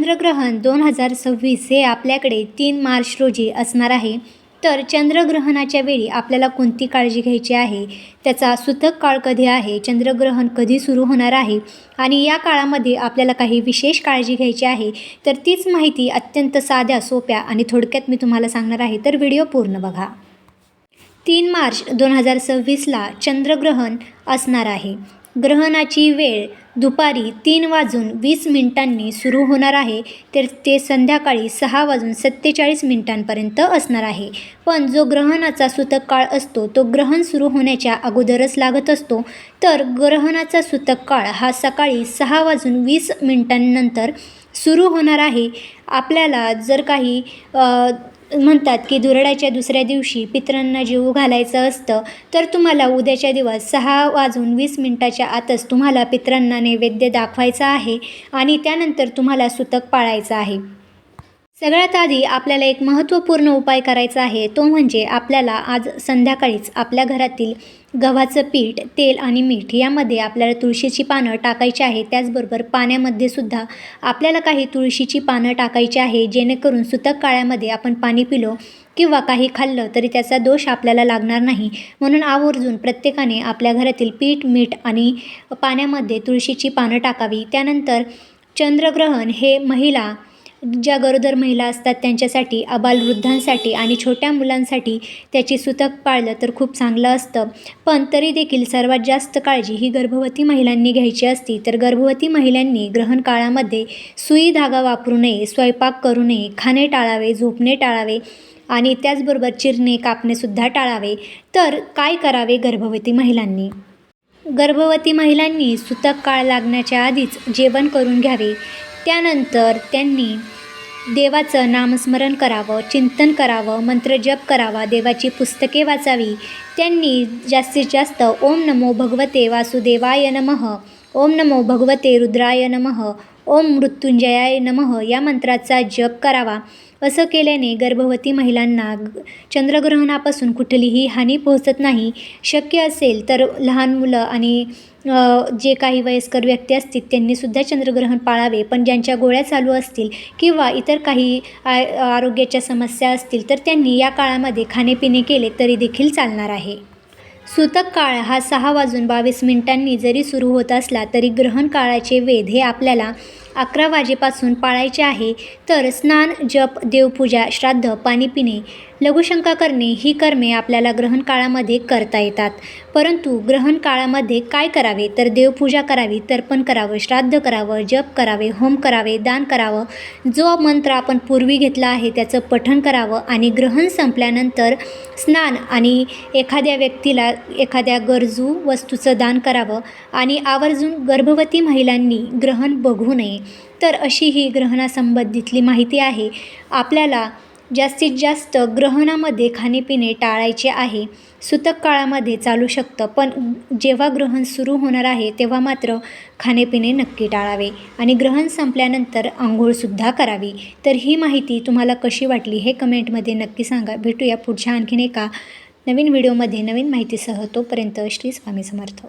चंद्रग्रहण 2026 हे आपल्याकडे 3 मार्च रोजी असणार आहे. तर चंद्रग्रहणाच्या वेळी आपल्याला कोणती काळजी घ्यायची आहे, त्याचा सूतक काळ कधी आहे, चंद्रग्रहण कधी सुरू होणार आहे आणि या काळामध्ये आपल्याला काही विशेष काळजी घ्यायची आहे, तर तीच माहिती अत्यंत साध्या, सोप्या आणि थोडक्यात मी तुम्हाला सांगणार आहे. तर व्हिडिओ पूर्ण बघा. 3 मार्च 2026ला चंद्रग्रहण असणार आहे. ग्रहणाची वेळ दुपारी 3:20 सुरू होणार आहे, तर ते संध्याकाळी 6:47 असणार आहे. पण जो ग्रहणाचा सूतक काळ असतो तो ग्रहण सुरू होण्याच्या अगोदरच लागत असतो. तर ग्रहणाचा सूतक काळ हा सकाळी 6:20 सुरू होणार आहे. आपल्याला जर काही म्हणतात की धुराड्याच्या दुसऱ्या दिवशी पितरांना जेवू घालायचं असतं, तर तुम्हाला उद्याच्या दिवस 6:20 आतच तुम्हाला पितरांना नैवेद्य दाखवायचा आहे आणि त्यानंतर तुम्हाला सूतक पाळायचं आहे. सगळ्यात आधी आपल्याला एक महत्त्वपूर्ण उपाय करायचा आहे, तो म्हणजे आपल्याला आज संध्याकाळीच आपल्या घरातील गव्हाचं पीठ, तेल आणि मीठ यामध्ये आपल्याला तुळशीची पानं टाकायची आहे. त्याचबरोबर पाण्यामध्ये सुद्धा आपल्याला काही तुळशीची पानं टाकायची आहे, जेणेकरून सूतक काळामध्ये आपण पाणी पिलो किंवा काही खाल्लं तरी त्याचा दोष आपल्याला लागणार नाही. म्हणून आवर्जून प्रत्येकाने आपल्या घरातील पीठ, मीठ आणि पाण्यामध्ये तुळशीची पानं टाकावी. त्यानंतर चंद्रग्रहण हे महिला, ज्या गरोदर महिला असतात त्यांच्यासाठी, आबालवृद्धांसाठी आणि छोट्या मुलांसाठी त्याची सूतक पाळलं तर खूप चांगलं असतं. पण तरी देखील सर्वात जास्त काळजी ही गर्भवती महिलांनी घ्यायची असती. तर गर्भवती महिलांनी ग्रहण काळामध्ये सुई धागा वापरू नये, स्वयंपाक करू नये, खाणे टाळावे, झोपणे टाळावे आणि त्याचबरोबर चिरणे, कापणेसुद्धा टाळावे. तर काय करावे गर्भवती महिलांनी? गर्भवती महिलांनी सूतक काळ लागण्याच्या आधीच जेवण करून घ्यावे. त्यानंतर त्यांनी देवाचं नामस्मरण करावं, चिंतन करावं, मंत्रजप करावा, देवाची पुस्तके वाचावी. त्यांनी जास्तीत जास्त ओम नमो भगवते वासुदेवाय नमः, ओम नमो भगवते रुद्राय नमः, ओम मृत्युंजयाय नमः या मंत्राचा जप करावा. असं केल्याने गर्भवती महिलांना चंद्रग्रहणापासून कुठलीही हानी पोहोचत नाही. शक्य असेल तर लहान मुलं आणि जे काही वयस्कर व्यक्ती असतील त्यांनीसुद्धा चंद्रग्रहण पाळावे. पण ज्यांच्या गोळ्या चालू असतील किंवा इतर काही आरोग्याच्या समस्या असतील तर त्यांनी या काळामध्ये खाणेपिणे केले तरी देखील चालणार आहे. सूतक काळ हा 6:22 जरी सुरू होत असला तरी ग्रहण काळाचे वेध हे आपल्याला 11 वाजेपासून पाळायचे आहे. तर स्नान, जप, देवपूजा, श्राद्ध, पाणी पिणे, लघुशंका करणे ही कर्मे आपल्याला ग्रहण काळामध्ये करता येतात. परंतु ग्रहण काळामध्ये काय करावे? तर देवपूजा करावी, तर्पण करावं, श्राद्ध करावं, जप करावे, होम करावे, दान करावं, जो मंत्र आपण पूर्वी घेतला आहे त्याचं पठण करावं आणि ग्रहण संपल्यानंतर स्नान आणि एखाद्या व्यक्तीला एखाद्या गरजू वस्तूचं दान करावं आणि आवर्जून गर्भवती महिलांनी ग्रहण बघू नये. तर अशी ही ग्रहणासंबंधितली माहिती आहे. आपल्याला जास्तीत जास्त ग्रहणामध्ये खाणेपिणे टाळायचे आहे. सूतक काळामध्ये चालू शकतं, पण जेव्हा ग्रहण सुरू होणार आहे तेव्हा मात्र खाणेपिणे नक्की टाळावे आणि ग्रहण संपल्यानंतर आंघोळसुद्धा करावी. तर ही माहिती तुम्हाला कशी वाटली हे कमेंटमध्ये नक्की सांगा. भेटूया पुढच्या आणखीन एका नवीन व्हिडिओमध्ये नवीन माहितीसह. तोपर्यंत श्री स्वामी समर्थ.